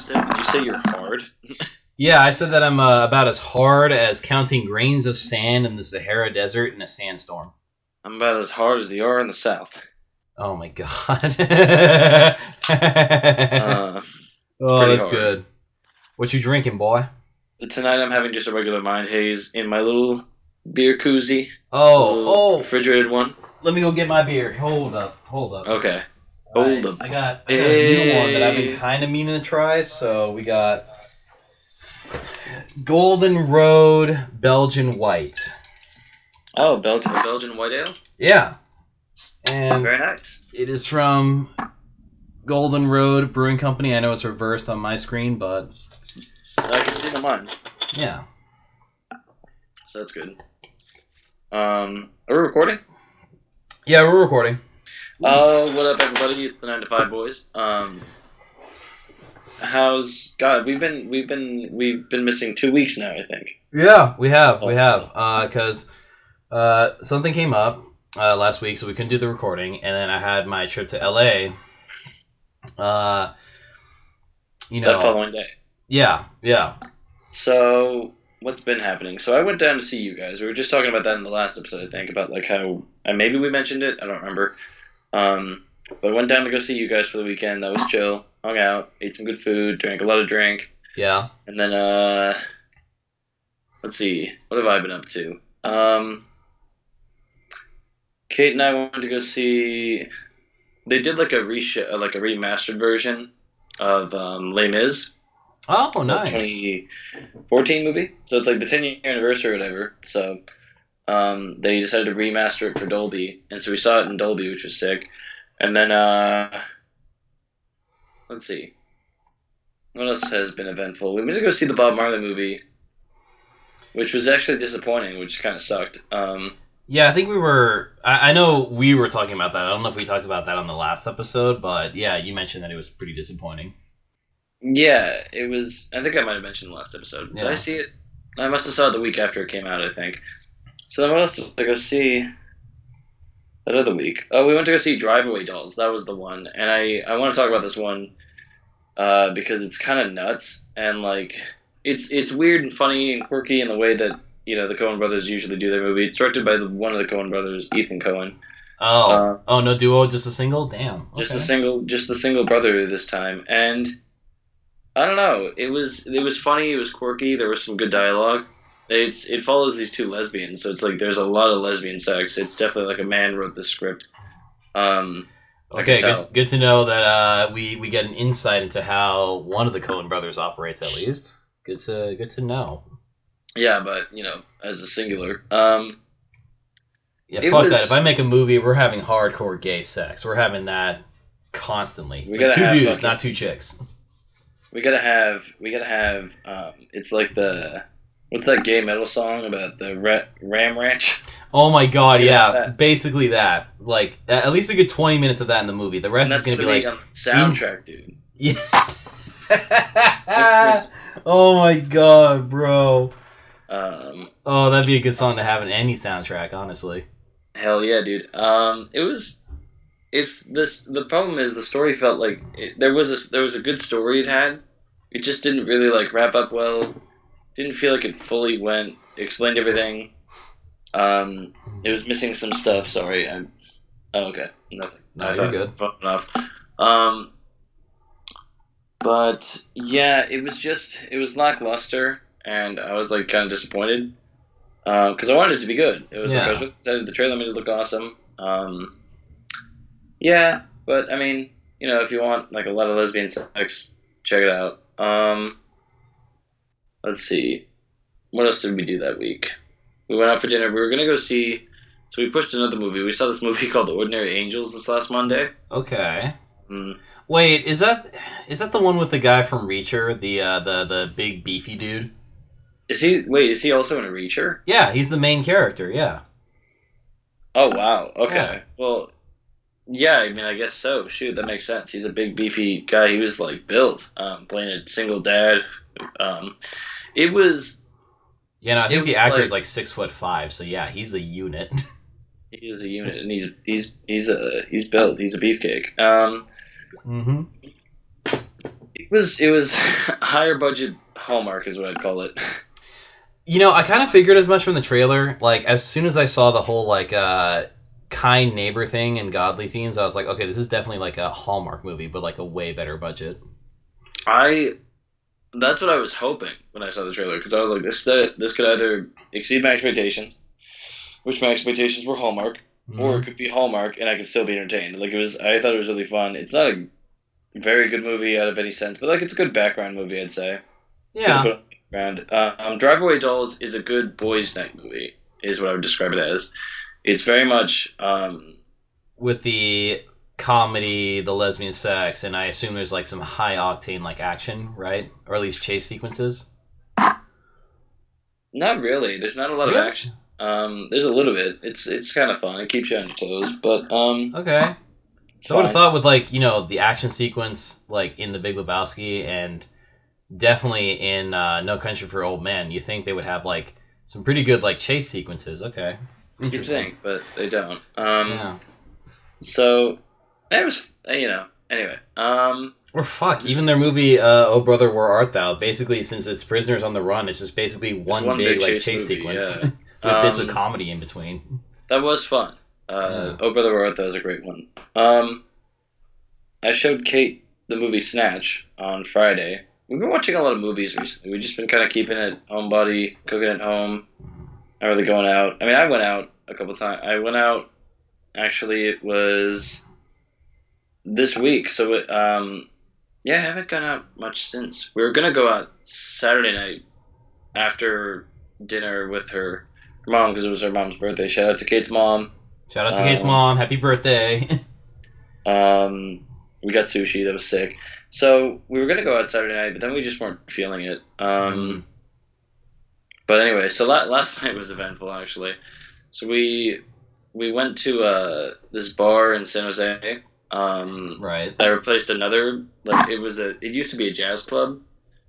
Did you say you're hard? Yeah, I said that I'm about as hard as counting grains of sand in the Sahara Desert in a sandstorm. I'm about as hard as the are in the South. Oh my god. It's Oh, pretty that's hard. good. What you drinking, boy? But tonight I'm having just a regular mind haze in my little beer koozie, a Oh, little oh. refrigerated one. Let me go get my beer. Hold up. All Okay, hold right. up. I got a new one that I've been Hey. kind of meaning to try. So we got Golden Road Belgian White. Oh, Belgian white ale. Yeah. And Very nice. it is from Golden Road Brewing Company. I know it's reversed on my screen, but I can see the mine, yeah. so that's good. Are we recording? Yeah, we're recording. What up, everybody? It's the 9 to 5 boys. How's God? We've been missing 2 weeks now, I think. Yeah, we have. Because something came up last week, so we couldn't do the recording, and then I had my trip to LA. That following day. Yeah. So what's been happening? So I went down to see you guys. We were just talking about that in the last episode, I think, about like how maybe we mentioned it. I don't remember. But I went down to go see you guys for the weekend. That was chill. Hung out, ate some good food, drank a lot of drink. Yeah. And then let's see, what have I been up to? Kate and I went to go see. They did like a remastered version of Les Mis. Oh, The nice. 2014 movie. So it's like the 10-year anniversary or whatever. So they decided to remaster it for Dolby, and so we saw it in Dolby, which was sick. And then let's see, what else has been eventful? We went to go see the Bob Marley movie, which was actually disappointing, which kind of sucked. Yeah, I think we were. I know we were talking about that. I don't know if we talked about that on the last episode, but yeah, you mentioned that it was pretty disappointing. Yeah, it was. I think I might have mentioned in the last episode. Did Yeah. I see it? I must have saw it the week after it came out, I think. So then what else did I go see that other week? Oh, we went to go see Drive-Away Dolls. That was the one. And I want to talk about this one because it's kind of nuts. And, like, it's weird and funny and quirky in the way that, you know, the Coen brothers usually do their movie. It's directed by one of the Coen brothers, Ethan Coen. Oh, no duo, just a single. Damn. Okay. Just the single brother this time. And I don't know. It was funny. It was quirky. There was some good dialogue. It follows these two lesbians, so it's like there's a lot of lesbian sex. It's definitely like a man wrote the script. Okay, good to know that we get an insight into how one of the Coen brothers operates, at least. Good to know. Yeah, but you know, as a singular. Yeah, fuck that. If I make a movie, we're having hardcore gay sex. We're having that constantly. We Like gotta two have dudes, fucking- not two chicks. We gotta have. It's like what's that gay metal song about the Ram Ranch? Oh my god, We gotta yeah. have that. Basically that. Like, at least a good 20 minutes of that in the movie. The rest And is that's going to be like... on the soundtrack, dude. Yeah. Oh my god, bro. Oh, that'd be a good song to have in any soundtrack, honestly. Hell yeah, dude. The problem is the story felt like there was a good story it had. It just didn't really like wrap up well. Didn't feel like it fully explained everything. It was missing some stuff. Sorry. Okay, nothing. No, you're good. Phone off. But yeah, it was lackluster, and I was like kind of disappointed because I wanted it to be good. It was like I was really excited. The trailer made it look awesome. Yeah, but I mean, you know, if you want like a lot of lesbian sex, check it out. Let's see, what else did we do that week? We went out for dinner. We were gonna go see. So we pushed another movie. We saw this movie called The Ordinary Angels this last Monday. Okay. Mm. Wait, is that the one with the guy from Reacher, the big beefy dude? Is he also in a Reacher? Yeah, he's the main character, yeah. Oh, wow. Okay. Yeah. Well, yeah, I mean, I guess so. Shoot, that makes sense. He's a big, beefy guy. He was, like, built, playing a single dad. It was... Yeah, no, I think It the was actor is like- like 6'5", so yeah, he's a unit. He is a unit, and he's built. He's a beefcake. Mm-hmm. It was higher budget Hallmark is what I'd call it. I kind of figured as much from the trailer. Like, as soon as I saw the whole, like, kind neighbor thing and godly themes, I was like, okay, this is definitely, like, a Hallmark movie, but, like, a way better budget. That's what I was hoping when I saw the trailer because I was like, this could either exceed my expectations, which my expectations were Hallmark, or it Mm-hmm. could be Hallmark and I could still be entertained. Like I thought it was really fun. It's not a very good movie out of any sense, but like it's a good background movie, I'd say. It's good to Yeah. put on the background. Drive Away Dolls is a good boys' night movie, is what I would describe it as. It's very much With the comedy, the lesbian sex, and I assume there's, like, some high octane, like, action, right? Or at least chase sequences. not really. There's not a lot of Really? action. There's a little bit. It's kind of fun. It keeps you on your toes, but Okay. it's So I would have fine. thought with, like, the action sequence, like, in The Big Lebowski and definitely in No Country for Old Men, you think they would have, like, some pretty good, like, chase sequences. Okay. You'd Interesting. think, but they don't. Yeah. So it was, Anyway, Or fuck, even their movie, Oh Brother, Where Art Thou? Basically, since it's Prisoners on the Run, it's just basically it's one one big, big like, chase chase movie. sequence Yeah, with bits of um, comedy in between. that was fun. Yeah. Oh Brother, Where Art Thou is a great one. I showed Kate the movie Snatch on Friday. We've been watching a lot of movies recently. We've just been kind of keeping it homebody, cooking at home, not really going out. I mean, I went out a couple times. I went out. Actually, it was this week. Yeah, I haven't gone out much since. We were gonna go out Saturday night after dinner with her mom because it was her mom's birthday. Shout out to Kate's mom. Shout out to Kate's Um, mom. Happy birthday. we got sushi. That was sick. So we were gonna go out Saturday night, but then we just weren't feeling it. Mm, But anyway, so last night was eventful actually. So we went to this bar in San Jose. right. I replaced another like it used to be a jazz club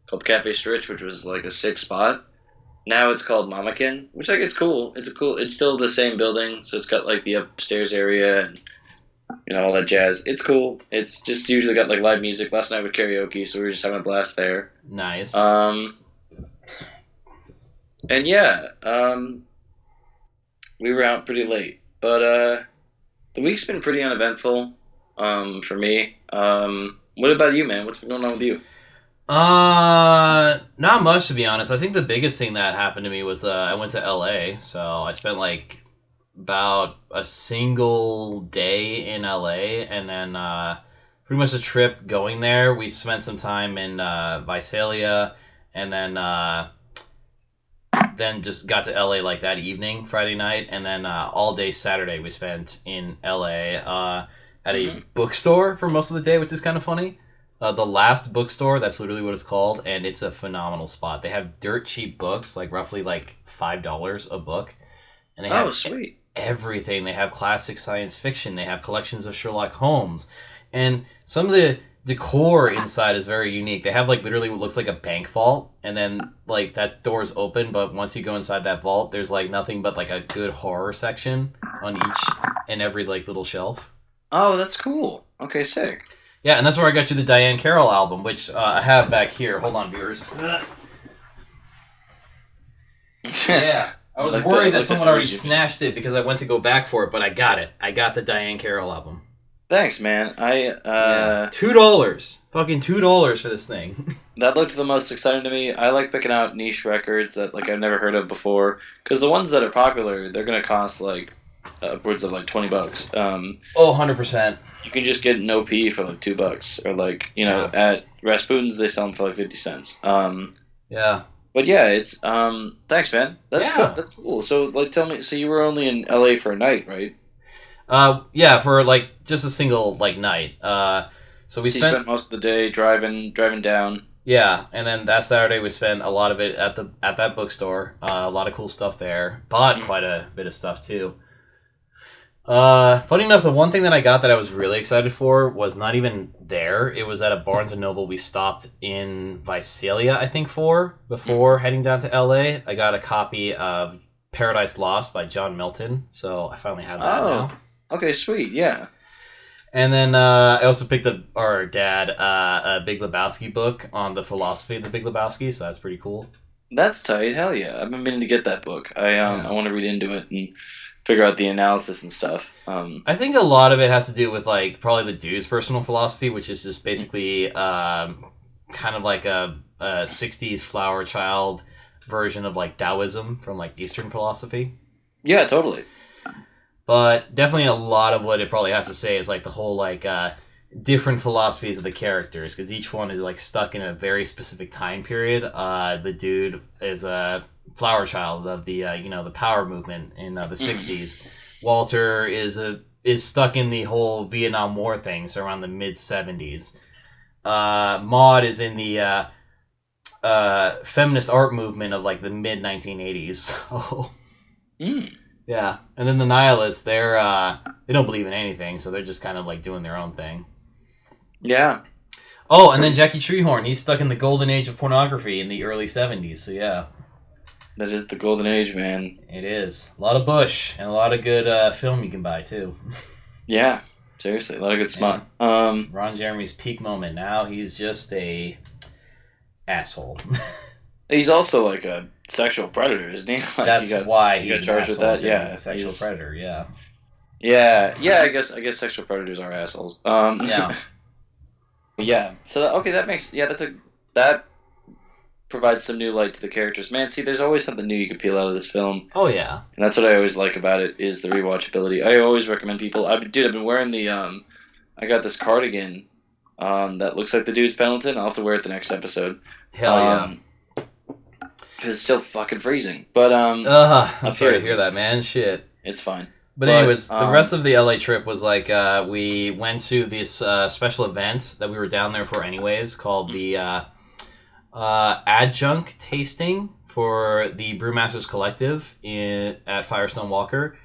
called Cafe Stritch, which was like a sick spot. Now it's called Mamakin, which like it's cool. It's still the same building, so it's got like the upstairs area and all that jazz. It's cool. It's just usually got like live music. Last night with karaoke, so we were just having a blast there. Nice. Um, and yeah, we were out pretty late, but the week's been pretty uneventful for me. What about you, man? What's been going on with you? Not much, to be honest. I think the biggest thing that happened to me was I went to LA, so I spent, like, about a single day in LA, and then pretty much the trip going there. We spent some time in Visalia, and then just got to LA like that evening, Friday night, and then all day Saturday we spent in LA at a bookstore for most of the day, which is kind of funny. The Last Bookstore, that's literally what it's called, and it's a phenomenal spot. They have dirt cheap books, like roughly like $5 a book, and they Oh, have sweet. everything. They have classic science fiction. They have collections of Sherlock Holmes, and some of the decor inside is very unique. They have like literally what looks like a bank vault, and then like that door's open, but once you go inside that vault, there's like nothing but like a good horror section on each and every like little shelf. Oh, that's cool. Okay, sick. Yeah, and that's where I got you the Diane Carroll album, which I have back here. Hold on, viewers. Yeah. I was worried that someone already snatched it because I went to go back for it, but I got it. I got the Diane Carroll album. Thanks, man. $2. Fucking $2 for this thing. That looked the most exciting to me. I like picking out niche records that like I've never heard of before because the ones that are popular, they're gonna cost like upwards of like $20. Oh, 100%. You can just get an OP for like $2, or like Yeah. at Rasputin's they sell them for like 50 cents. Yeah. But yeah, it's thanks, man. That's Yeah. cool. That's cool. So like, tell me. So you were only in LA for a night, right? Yeah, for like just a single like night. So we So you spent most of the day driving down. yeah, and then that Saturday we spent a lot of it at that bookstore. A lot of cool stuff there. Bought quite a bit of stuff too. Funny enough, the one thing that I got that I was really excited for was not even there. It was at a Barnes and Noble we stopped in Visalia, I think, before heading down to LA. I got a copy of Paradise Lost by John Milton, so I finally have that now. Okay, sweet. Yeah. And then I also picked up our dad a Big Lebowski book on the philosophy of the Big Lebowski, so that's pretty cool. That's tight. Hell yeah! I've been meaning to get that book. I Yeah. want to read into it and figure out the analysis and stuff. I think a lot of it has to do with like probably the dude's personal philosophy, which is just basically kind of like a 60s flower child version of like Taoism from like Eastern philosophy. Yeah, totally. But definitely a lot of what it probably has to say is like the whole like different philosophies of the characters because each one is like stuck in a very specific time period. The dude is a flower child of the the power movement in the '60s. Walter is stuck in the whole Vietnam War thing, so around the mid '70s. Maud is in the feminist art movement of like the mid 1980s. So Mm. yeah, and then the nihilists, they don't believe in anything, so they're just kind of like doing their own thing. Yeah, Oh, and then Jackie Treehorn, he's stuck in the golden age of pornography in the early '70s. So yeah, that is the golden age, man. it is a lot of Bush and a lot of good film you can buy too. Yeah, seriously, a lot of good Yeah. smut. Ron Jeremy's peak moment. Now he's just a asshole. He's also like a sexual predator, isn't he? Like That's why he got he's an charged with asshole that. because Yeah, he's a sexual predator. Yeah. yeah. I guess sexual predators are assholes. Yeah. Yeah. So okay, that makes that provides some new light to the characters. Man, see, there's always something new you can peel out of this film, Oh yeah. and that's what I always like about it is the rewatchability. I always recommend people. I've been wearing the I got this cardigan that looks like the dude's Pendleton. I'll have to wear it the next episode. Hell yeah. Because it's still fucking freezing. But I'm up sorry here to at hear that, least, man. Shit. it's fine. But anyways, the um, rest of the LA trip was like we went to this special event that we were down there for anyways, called the adjunct tasting for the Brewmasters Collective at Firestone Walker.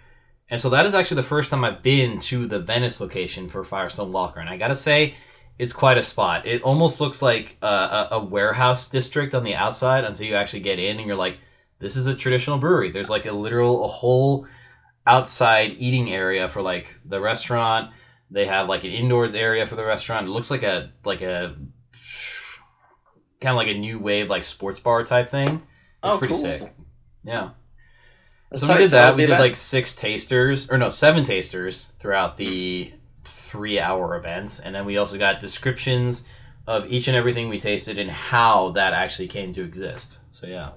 And so that is actually the first time I've been to the Venice location for Firestone Walker. And I gotta say, it's quite a spot. It almost looks like a warehouse district on the outside until you actually get in and you're like, this is a traditional brewery. There's like a whole outside eating area for like the restaurant. They have like an indoors area for the restaurant. It looks like a kind of like a new wave like sports bar type thing. It's oh, pretty cool. sick. Yeah. That's So we tight. did So how that. was We the did event? like 7 tasters throughout the 3-hour event, and then we also got descriptions of each and everything we tasted and how that actually came to exist. So yeah.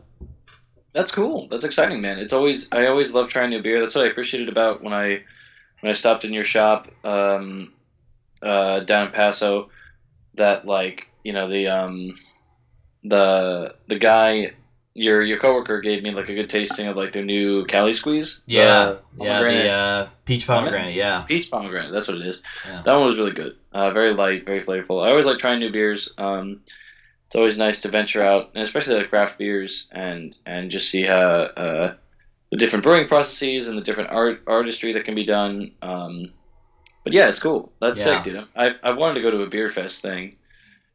That's cool. That's exciting, man. I always love trying new beer. That's what I appreciated about when I stopped in your shop down in Paso. That like the guy your coworker gave me like a good tasting of like their new Cali Squeeze. Yeah, The yeah, pomegranate the peach lemon? pomegranate, yeah. Peach pomegranate. That's what it is. Yeah. That one was really good. Very light, very flavorful. I always like trying new beers. It's always nice to venture out, and especially like craft beers, and just see how the different brewing processes and the different artistry that can be done. But yeah, it's cool. That's sick, Yeah. dude. I've wanted to go to a beer fest thing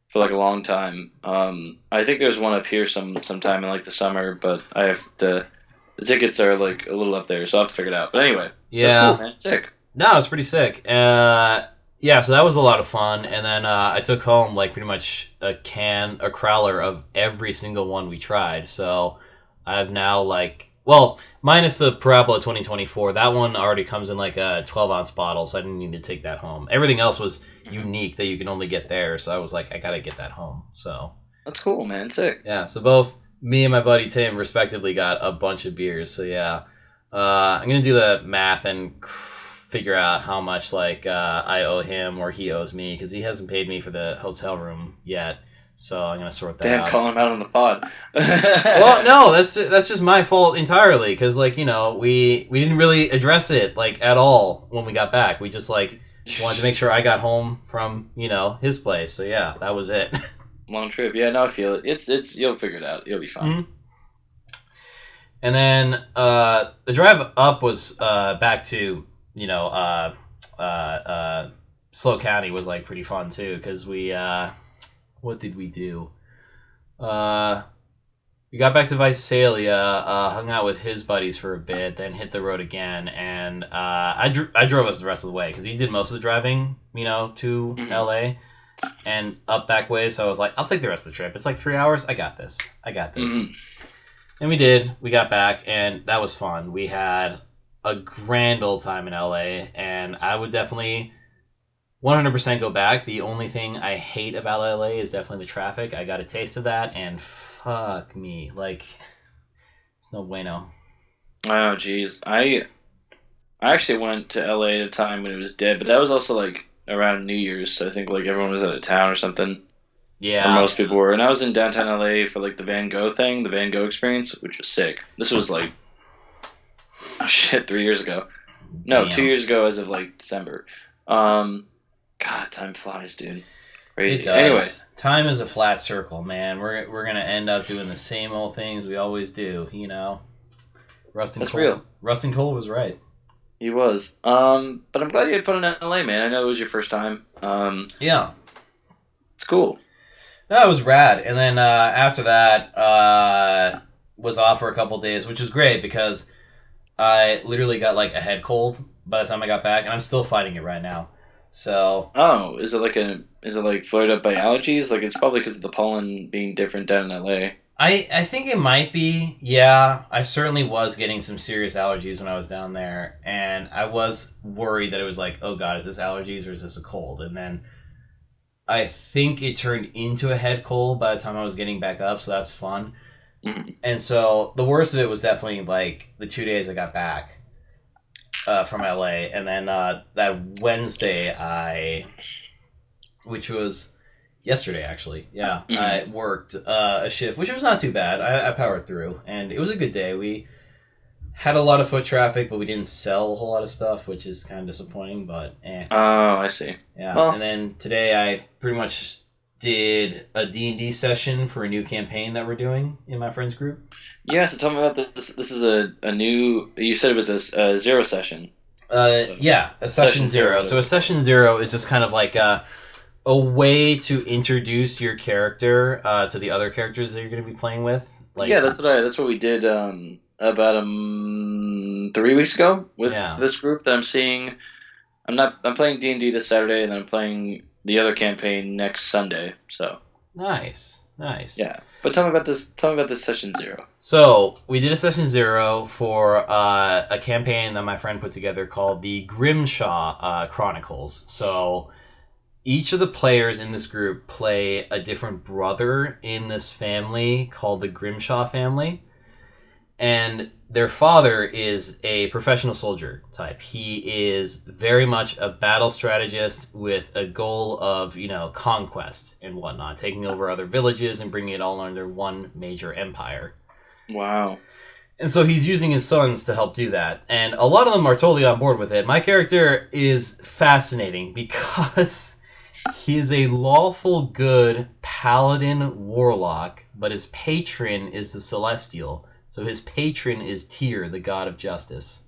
for like a long time. I think there's one up here sometime in like the summer, but I have to. The tickets are like a little up there, so I will have to figure it out. But anyway, that's Yeah. cool, man. Sick. No, it's pretty sick. Yeah, so that was a lot of fun. And then I took home like pretty much a crowler of every single one we tried. So I've now like, well, minus the Parabola 2024, that one already comes in like a 12-ounce bottle, so I didn't need to take that home. Everything else was unique that you can only get there, so I was like, I gotta get that home. So That's cool, man. Sick. yeah, so both me and my buddy Tim respectively got a bunch of beers. So yeah, I'm gonna do the math and figure out how much like I owe him or he owes me because he hasn't paid me for the hotel room yet. So I'm gonna sort that Damn, out. calling him out on the pod. Well, no, that's just my fault entirely because like we didn't really address it like at all when we got back. We just like wanted to make sure I got home from his place. So yeah, that was it. Long trip. Yeah, no, I feel it. It's you'll figure it out. You'll be fine. Mm-hmm. And then the drive up was back to Slow County was like pretty fun too because we what did we do? We got back to Visalia, hung out with his buddies for a bit, then hit the road again, and I drove us the rest of the way because he did most of the driving, to Mhm. LA and up back way. So I was like, I'll take the rest of the trip. It's like 3 hours. I got this. I got this. Mhm. And we did. We got back, and that was fun. We had a grand old time in LA, and I would definitely 100% go back. The only thing I hate about LA is definitely the traffic. I got a taste of that, and fuck me. Like, it's no bueno. Oh, geez. I actually went to LA at a time when it was dead, but that was also like around New Year's, so I think like everyone was out of town or something, or Yeah. most people were. And I was in downtown LA for like the Van Gogh thing, the Van Gogh experience, which was sick. This was like, oh shit, 3 years ago. No, two Damn. years ago as of like December. Um, God, time flies, dude. It Crazy. Anyway, does. Time is a flat circle, man. We're gonna end up doing the same old things we always do. Rustin that's Cole. real. Rustin Cole was right. He was. But I'm glad you had fun in LA, man. I know it was your first time. Yeah. It's cool. No, it was rad. And then after that, was off for a couple days, which was great because I literally got like a head cold by the time I got back, and I'm still fighting it right now. So Oh, is it like flared up by allergies? Like it's probably because of the pollen being different down in LA. I think it might be. Yeah, I certainly was getting some serious allergies when I was down there, and I was worried that it was like, oh god, is this allergies or is this a cold? And then I think it turned into a head cold by the time I was getting back up, so that's fun. Mhm. And so the worst of it was definitely like the 2 days I got back from LA, and then that Wednesday which was yesterday actually, yeah, I Mhm. worked a shift, which was not too bad. I powered through, and it was a good day. We had a lot of foot traffic, but we didn't sell a whole lot of stuff, which is kind of disappointing. But Oh, I see. yeah. And Well, then today I pretty much did a D&D session for a new campaign that we're doing in my friends group. yeah. So tell me about this. This is a new. You said it was a zero session. So Yeah, a session session zero. zero. What So is a it? session zero is just kind of like a way to introduce your character to the other characters that you're going to be playing with. Yeah, Like, that's what we did about 3 weeks ago with yeah, this group that I'm seeing. I'm playing D&D this Saturday, and then I'm playing the other campaign next Sunday. So nice, nice. yeah. But tell me about this. Tell me about this session zero. So we did a session zero for a campaign that my friend put together called the Grimshaw Chronicles. So each of the players in this group play a different brother in this family called the Grimshaw family. And their father is a professional soldier type. He is very much a battle strategist with a goal of, conquest and whatnot, taking over other villages and bringing it all under one major empire. Wow. And so he's using his sons to help do that. And a lot of them are totally on board with it. My character is fascinating because he is a lawful good paladin warlock, but his patron is the Celestial. So his patron is Tyr, the god of justice.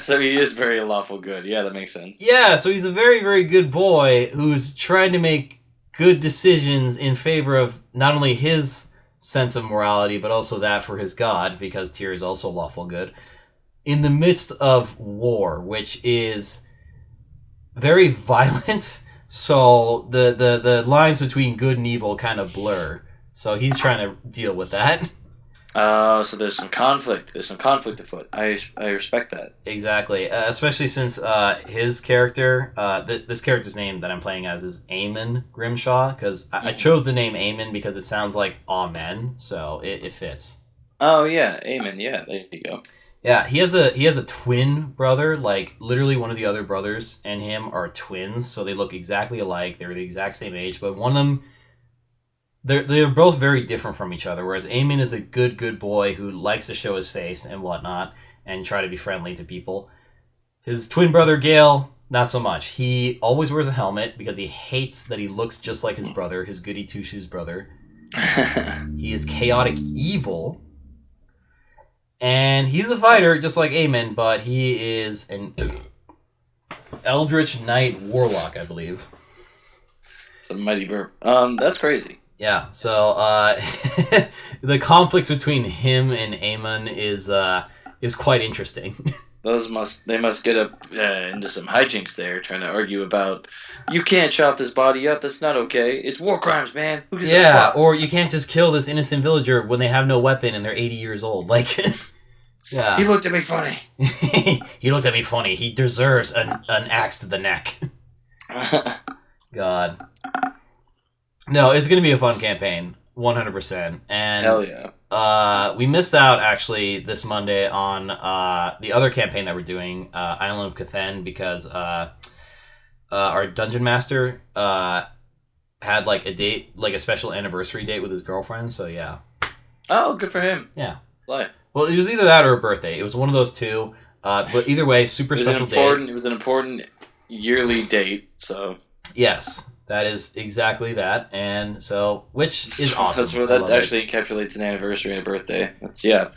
So he is very lawful good. Yeah, that makes sense. Yeah, so he's a very, very good boy who's trying to make good decisions in favor of not only his sense of morality, but also that for his god, because Tyr is also lawful good, in the midst of war, which is very violent. So the lines between good and evil kind of blur. So he's trying to deal with that. So there's some conflict. There's some conflict afoot. I respect that. Exactly, especially since his character, this character's name that I'm playing as is Aemon Grimshaw, because I chose the name Aemon because it sounds like Amen, so it fits. Oh yeah, amen. Yeah, there you go. Yeah, he has a twin brother, like literally one of the other brothers and him are twins, so they look exactly alike. They're the exact same age, but one of them they're both very different from each other. Whereas Eamon is a good boy who likes to show his face and whatnot and try to be friendly to people. His twin brother Gale, not so much. He always wears a helmet because he hates that he looks just like his brother, his goody two shoes brother. He is chaotic evil, and he's a fighter just like Eamon, but he is an Eldritch Knight warlock, I believe. Some mighty burp. That's crazy. Yeah, so the conflicts between him and Aemon is quite interesting. They must get up into some hijinks there, trying to argue about you can't chop this body up. That's not okay. It's war crimes, man. Who gives a Yeah, fuck? or you can't just kill this innocent villager when they have no weapon and they're 80 years old. Like, He yeah. looked at me funny. He looked at me funny. He deserves an axe to the neck. God. No, it's going to be a fun campaign. 100%. And Hell yeah. we missed out actually this Monday on the other campaign that we're doing, Island of Cathen, because our dungeon master had like a date, like a special anniversary date with his girlfriend. So yeah, Oh, good for him. yeah. Slay. Well, it was either that or a birthday. It was one of those two. But either way, super special date. It was an important yearly date. So Yes, that is exactly that, and so which is awesome. that's where I that love it. actually encapsulates an anniversary and a birthday. That's yeah.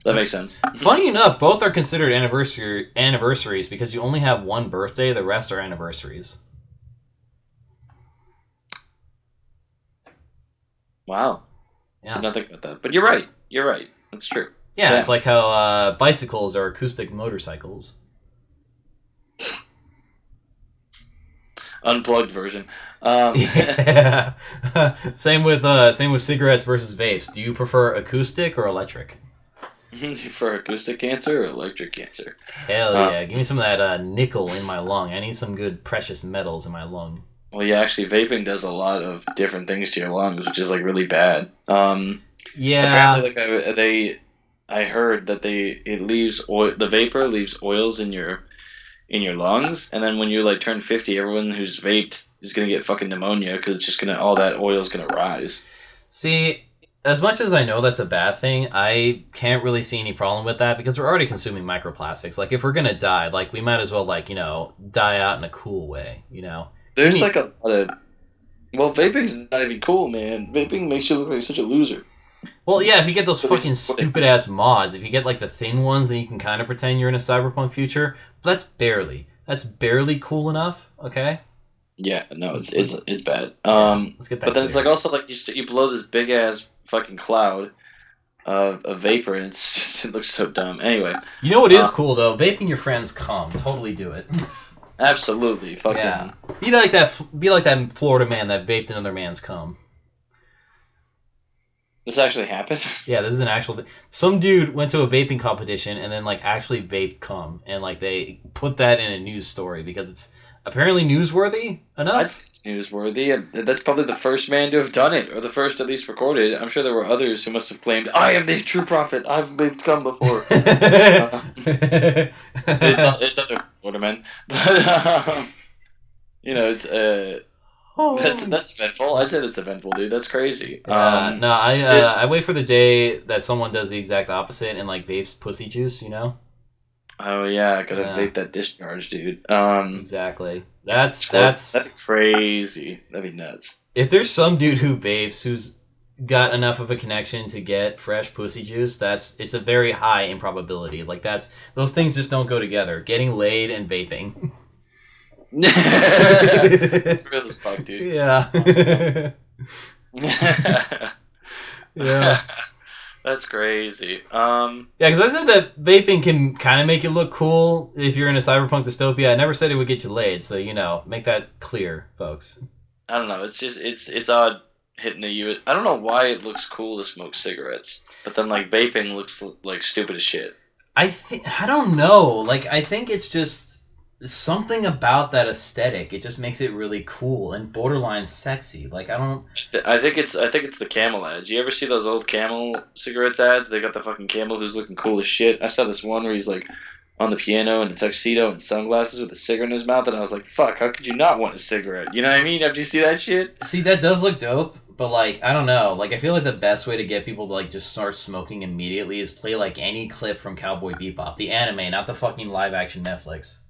That makes sense. Funny enough, both are considered anniversaries because you only have one birthday. The rest are anniversaries. Wow. Yeah. Did not think about that. But you're right. You're right. That's true. Yeah, Yeah. it's like how bicycles are acoustic motorcycles. Unplugged version. Yeah. Same with cigarettes versus vapes. Do you prefer acoustic or electric? For acoustic cancer or electric cancer? Hell yeah! Give me some of that nickel in my lung. I need some good precious metals in my lung. Well, yeah, actually, vaping does a lot of different things to your lungs, which is like really bad. Yeah. Apparently, I heard that it leaves the vapor leaves oils in your lungs, and then when you like turn 50, everyone who's vaped is gonna get fucking pneumonia because it's just gonna all that oil's gonna rise. See, as much as I know that's a bad thing, I can't really see any problem with that because we're already consuming microplastics. Like, if we're gonna die, like, we might as well, like, die out in a cool way, There's like a lot of vaping's not even cool, man. Vaping makes you look like such a loser. Well, yeah, if you get those fucking stupid-ass mods, if you get, like, the thin ones, then you can kind of pretend you're in a cyberpunk future, but that's barely cool enough, okay? Yeah, no, it's bad. Let's get that But then it's clear. like also like you blow this big ass fucking cloud of vapor, and it's just it looks so dumb. Anyway, You know what is cool, though? Vaping your friends cum. Totally do it. absolutely, fucking. Yeah. Be like that Florida man that vaped another man's cum. This actually happened. Yeah, this is an actual thing. Some dude went to a vaping competition and then, like, actually vaped cum. And, like, they put that in a news story because it's apparently newsworthy enough. That's newsworthy. And that's probably the first man to have done it, or the first at least recorded. I'm sure there were others who must have claimed, "I am the true prophet. I've vaped cum before." It's other Florida men, but it's that's eventful. I say that's eventful, dude. That's crazy. No, I wait for the day that someone does the exact opposite and, like, vapes pussy juice, Oh yeah, I gotta Yeah. vape that discharge, dude. Exactly. That's crazy. That'd be nuts. if there's some dude who vapes who's got enough of a connection to get fresh pussy juice, it's a very high improbability. Like, those things just don't go together. Getting laid and vaping. It's real as fuck, dude. Yeah. Yeah. That's crazy. Yeah, because I said that vaping can kind of make it look cool if you're in a cyberpunk dystopia. I never said it would get you laid, so, make that clear, folks. I don't know. It's just it's odd hitting the U. I don't know why it looks cool to smoke cigarettes, but then like vaping looks like stupid as shit. I don't know. Like, I think it's just something about that aesthetic. It just makes it really cool and borderline sexy. Like, I don't. I think it's the Camel ads. You ever see those old Camel cigarettes ads? They got the fucking Camel who's looking cool as shit. I saw this one where he's like on the piano in a tuxedo and sunglasses with a cigarette in his mouth, and I was like, fuck, how could you not want a cigarette? You know what I mean? After you see that shit? See, that does look dope, but, like, I don't know. Like, I feel like the best way to get people to, like, just start smoking immediately is play, like, any clip from Cowboy Bebop, the anime, not the fucking live action Netflix.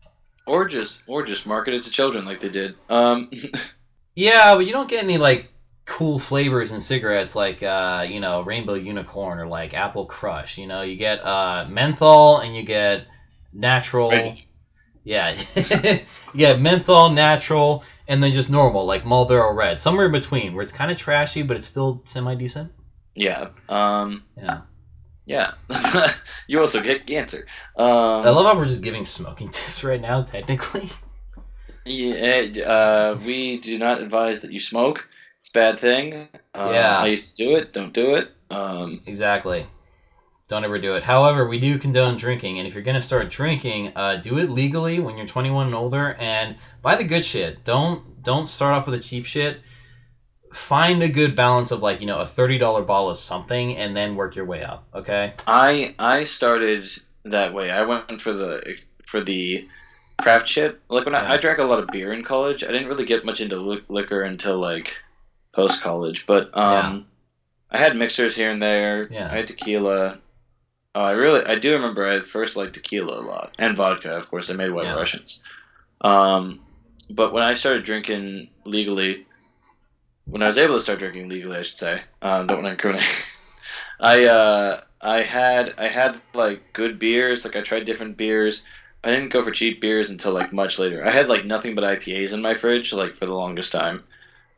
Or just market it to children like they did. Yeah, but you don't get any, like, cool flavors in cigarettes like, Rainbow Unicorn or, like, Apple Crush. You get menthol and you get natural. Right. Yeah. Yeah, menthol, natural, and then just normal, like Marlboro Red. Somewhere in between, where it's kind of trashy, but it's still semi decent. Yeah. Yeah. Yeah. You also get cancer. I love how we're just giving smoking tips right now, technically. Yeah, we do not advise that you smoke. It's a bad thing. I Yeah, used to do it. Don't do it. exactly. Don't ever do it. However, we do condone drinking, and if you're gonna start drinking, do it legally when you're 21 and older, and buy the good shit. Don't start off with the cheap shit. Find a good balance of like a $30 bottle of something, and then work your way up. Okay. I started that way. I went for the craft shit. Like when I Yeah. drank a lot of beer in college, I didn't really get much into liquor until like post college. But Yeah. I had mixers here and there. I Yeah. had tequila. I do remember I first liked tequila a lot and vodka. Of course, I made White Yeah. Russians. Um, but when I started drinking legally, when I was able to start drinking legally, I should say, don't want to incriminate. I had like good beers. Like I tried different beers. I didn't go for cheap beers until like much later. I had like nothing but IPAs in my fridge like for the longest time.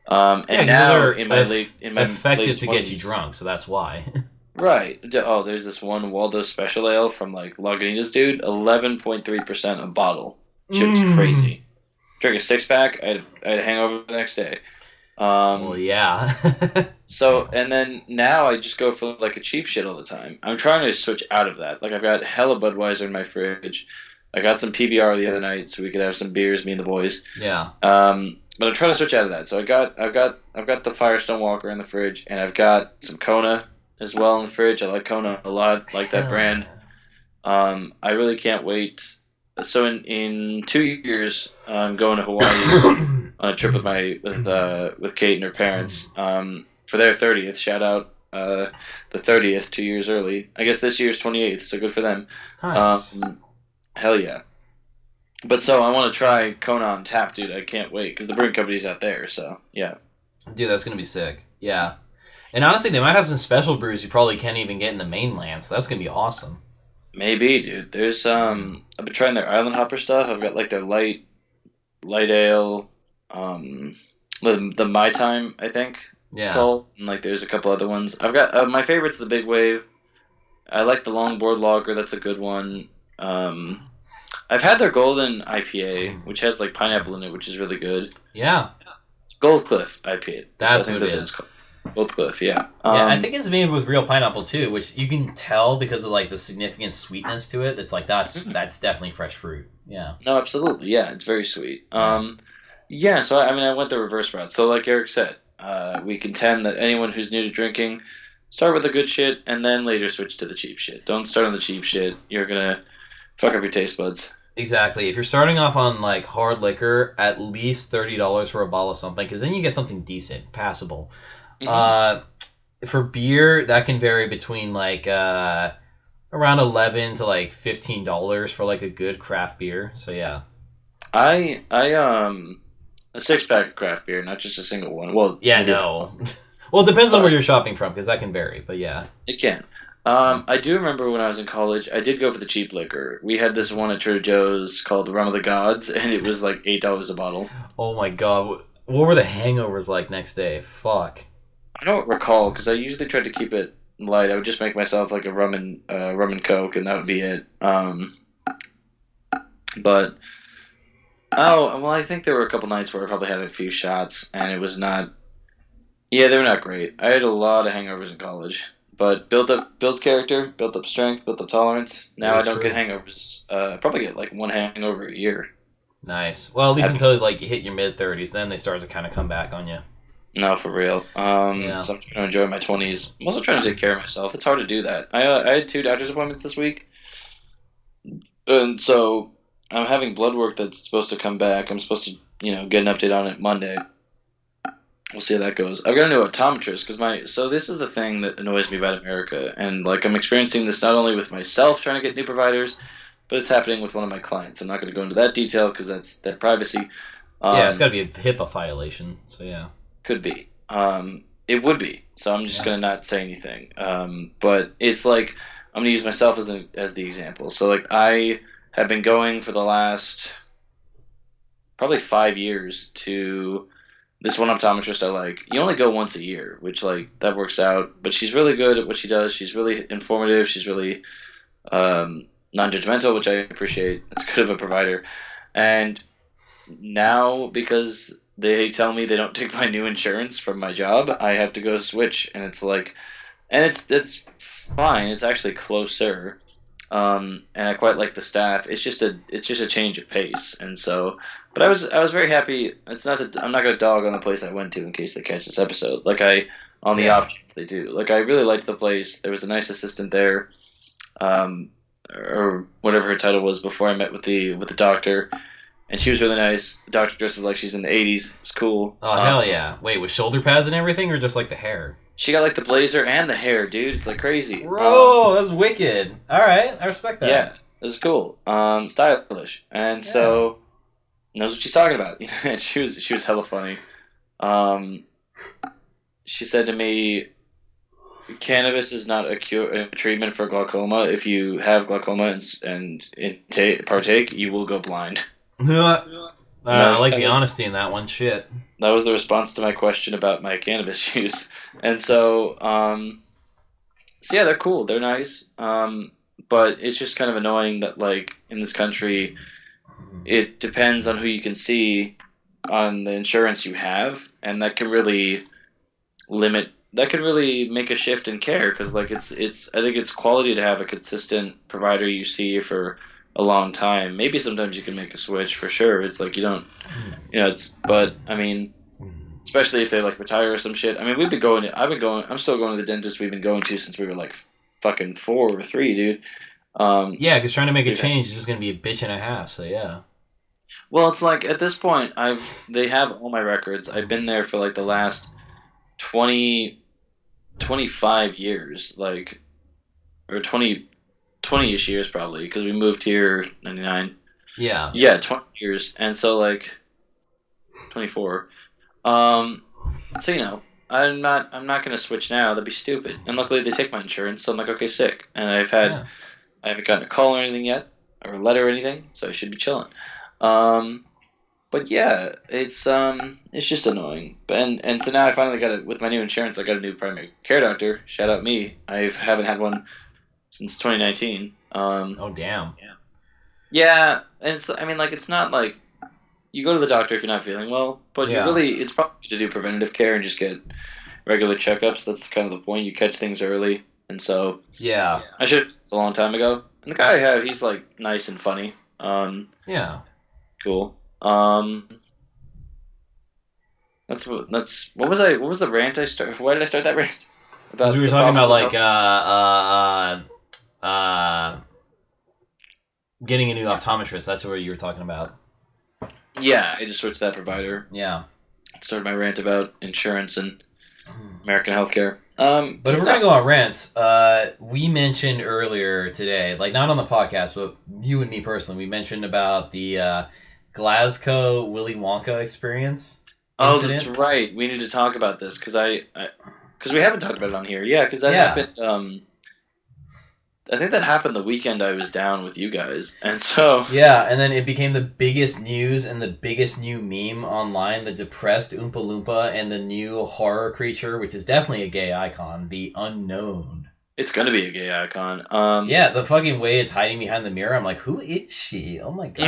Yeah, And because those now are in my effective late to get you twenties, drunk, so that's why. right? Oh, there's this one Waldo Special Ale from like Lagunitas, dude. 11.3% a bottle. Shit was Mm. crazy. Drink a six pack. I'd hangover the next day. Well, Um, yeah. So, and then now I just go for like a cheap shit all the time. I'm trying to switch out of that. Like I've got hella Budweiser in my fridge. I got some PBR the other night, so we could have some beers, me and the boys. Yeah. But I'm trying to switch out of that. So I've got the Firestone Walker in the fridge, and I've got some Kona as well in the fridge. I like Kona a lot, like that Hell brand. yeah. I really can't wait. So in 2 years, I'm going to Hawaii on a trip with Kate and her parents for their 30th. Shout out the 30th, 2 years early. I guess this year's 28th, so good for them. Nice. Um, hell yeah! But so I want to try Kona on tap, dude. I can't wait because the brewing company's out there. So yeah, Dude, that's gonna be sick. Yeah. And honestly, they might have some special brews you probably can't even get in the mainland, so that's gonna be awesome. maybe, dude. There's Mm. I've been trying their Island Hopper stuff. I've got like their light ale, um, the My Time, I think it's Yeah. called. And like there's a couple other ones. I've got my favorite's the Big Wave. I like the Longboard Lager. That's a good one. Um, I've had their Golden IPA, which has like pineapple in it, which is really good. Yeah, Gold Cliff IPA. I that's think what it that's what it's called. is. Gold Cliff, yeah. Yeah, I think it's made with real pineapple too, which you can tell because of like the significant sweetness to it. It's like that's definitely fresh fruit. Yeah. No, absolutely, yeah. It's very sweet. Yeah. Yeah. So I mean, I went the reverse route. So like Eric said, we contend that anyone who's new to drinking, start with the good shit and then later switch to the cheap shit. Don't start on the cheap shit. You're gonna fuck up your taste buds. Exactly. If you're starting off on like hard liquor, at least $30 for a bottle of something, because then you get something decent, passable. Hmm. Uh, for beer, that can vary between like around 11 to like $15 for like a good craft beer. So yeah. I a six pack of craft beer, not just a single one. Well, Yeah, maybe no. Well, it depends on where but you're shopping from, because that can vary. But yeah. it can. I do remember when I was in college, I did go for the cheap liquor. We had this one at Trader Joe's called the Rum of the Gods, and it was like $8 a bottle. Oh my god, what were the hangovers like next day? Fuck. I don't recall because I usually tried to keep it light. I would just make myself like a rum and coke, and that would be it. But oh well, I think there were a couple nights where I probably had a few shots, and it was not. Yeah, they were not great. I had a lot of hangovers in college, but builds character, built up strength, built up tolerance. That Now I is don't get true. hangovers. I probably get like one hangover a year. Nice. Well, at least Happy. until like you hit your mid 30s, then they start to kind of come back on you. No, for real. Yeah. So I'm trying to enjoy my 20s. I'm also trying to take care of myself. It's hard to do that. I had two doctor's appointments this week, and so I'm having blood work that's supposed to come back. I'm supposed to, get an update on it Monday. We'll see how that goes. I've got a new optometrist because so this is the thing that annoys me about America, and like I'm experiencing this not only with myself trying to get new providers, but it's happening with one of my clients. I'm not going to go into that detail because that's their privacy. Yeah, it's got Um, to be a HIPAA violation. So yeah. could be. It would be. So I'm just Yeah. going to not say anything. But it's like I'm going to use myself as the example. So like have been going for the last probably 5 years to this one optometrist I like. You only go once a year, which like that works out. But she's really good at what she does. She's really informative. She's really non-judgmental, which I appreciate. That's good of a provider. And now because they tell me they don't take my new insurance from my job, I have to go switch, and it's like, and it's fine. It's actually closer, and I quite like the staff. It's just a change of pace, and so. But I was very happy. It's not that I'm not gonna dog on the place I went to in case they catch this episode. Like on the Yeah. off chance they do. Like I really liked the place. There was a nice assistant there, um, or whatever her title was before I met with the doctor, and she was really nice. The doctor dresses like she's in the '80s. It was cool. Oh hell yeah! Wait, with shoulder pads and everything, or just like the hair? She got like the blazer and the hair, dude. It's like crazy. Bro, that's wicked. All right, I respect that. Yeah, it was cool. Stylish, and Yeah. so knows what she's talking about. And she was hella funny. Um, she said to me, "Cannabis is not a treatment for glaucoma. If you have glaucoma and partake, you will go blind." I like That the was honesty in that one. Shit. that was the response to my question about my cannabis use, and so yeah, they're cool. They're nice. But it's just kind of annoying that like in this country, it depends on who you can see on the insurance you have, and that can really limit. That could really make a shift in care because like it's I think it's quality to have a consistent provider you see for a long time. Maybe sometimes you can make a switch for sure. It's like you don't, it's but I mean, especially if they like retire or some shit. I mean, we've been going. I've been going. I'm still going to the dentist we've been going to since we were like fucking 4 or 3, dude. Yeah, because trying to make a we've had- change is just gonna be a bitch and a half. So yeah. well, it's like at this point, they have all my records. I've been there for like the last 20, 25 years, like or 20-ish years probably, because we moved here 99. Yeah. Yeah, 20 years, and so like 24. Um, so I'm not gonna switch now. That'd be stupid. And luckily they take my insurance, so I'm like, okay, sick. And Yeah. I haven't gotten a call or anything yet, or a letter or anything, so I should be chilling. Um, but yeah, it's just annoying. And so now I finally got it with my new insurance. I got a new primary care doctor. Shout out me. I haven't had one since 2019. Oh damn. Yeah, and I mean, like, it's not like you go to the doctor if you're not feeling well, but Yeah. it's probably good to do preventative care and just get regular checkups. That's kind of the point. You catch things early, and so Yeah. I should. It's a long time ago. And the guy I have, he's like nice and funny. Yeah. Cool. What was the rant I started? Why did I start that rant? Because we were The talking about problems getting a new optometrist. That's what you were talking about. yeah, I just switched to that provider. Yeah. Started my rant about insurance and American healthcare. But if we're gonna go on rants, we mentioned earlier today, like not on the podcast, but you and me personally, we mentioned about the Glasgow Willy Wonka experience. Oh, Incident. that's right. We need to talk about this because because we haven't talked about it on here. Yeah, because that Yeah. happened. I think that happened the weekend I was down with you guys, and so Yeah, and then it became the biggest news and the biggest new meme online, the depressed Oompa Loompa and the new horror creature, which is definitely a gay icon, the Unknown. it's gonna be a gay icon. Yeah, the fucking way it's hiding behind the mirror, I'm like, who is she? Oh my god.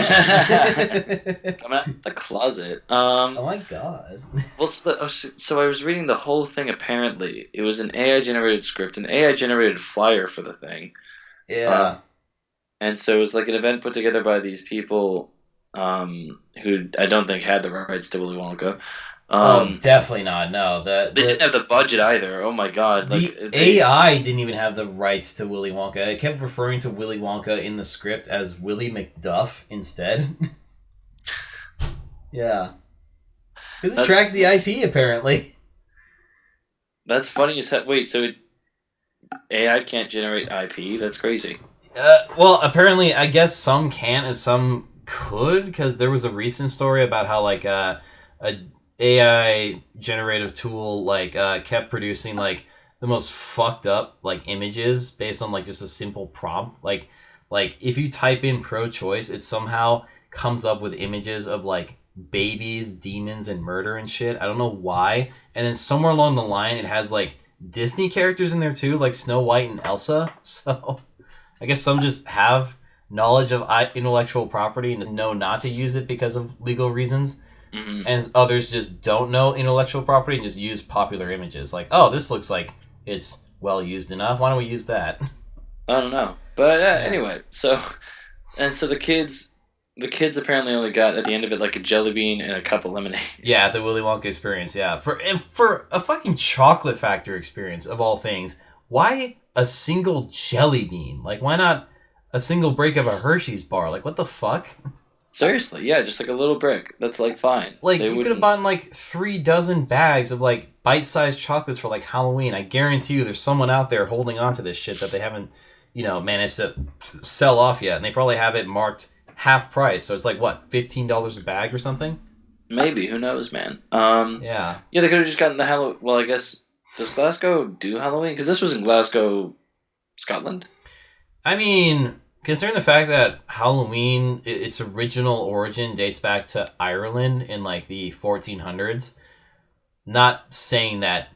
Coming out of the closet. Oh my god. Well, so I was reading the whole thing. Apparently, it was an AI generated script, an AI generated flyer for the thing. Yeah. And so it was like an event put together by these people who I don't think had the rights to Willy Wonka. Definitely not. No, They didn't have the budget either. Oh my god! Like the AI didn't even have the rights to Willy Wonka. It kept referring to Willy Wonka in the script as Willy McDuff instead. Yeah, because it tracks the IP apparently. That's funny as hell. Wait, so AI can't generate IP? That's crazy. Well, apparently, I guess some can and some could, because there was a recent story about how like a AI generative tool like kept producing like the most fucked up like images based on like just a simple prompt. Like like if you type in pro-choice, it somehow comes up with images of like babies, demons, and murder and shit. I don't know why. And then somewhere along the line, it has like Disney characters in there too, like Snow White and Elsa. So I guess some just have knowledge of intellectual property and know not to use it because of legal reasons. Hmm. And others just don't know intellectual property and just use popular images. Like, oh, this looks like it's well used enough. Why don't we use that? I don't know, but Yeah. anyway. So the kids apparently only got at the end of it like a jelly bean and a cup of lemonade. Yeah, the Willy Wonka experience. Yeah, for a fucking chocolate factory experience of all things, why a single jelly bean? Like, why not a single break of a Hershey's bar? Like, what the fuck? Seriously, yeah, just like a little brick. That's like fine. Like, They you could have wouldn't. bought like 3 dozen bags of like bite-sized chocolates for like Halloween. I guarantee you, there's someone out there holding on to this shit that they haven't, managed to sell off yet, and they probably have it marked half price. So it's like what, $15 a bag or something? Maybe, who knows, man. Yeah. Yeah, they could have just gotten the Halloween. Well, I guess does Glasgow do Halloween? Because this was in Glasgow, Scotland. I mean, considering the fact that Halloween, its original origin dates back to Ireland in like the 1400s, not saying that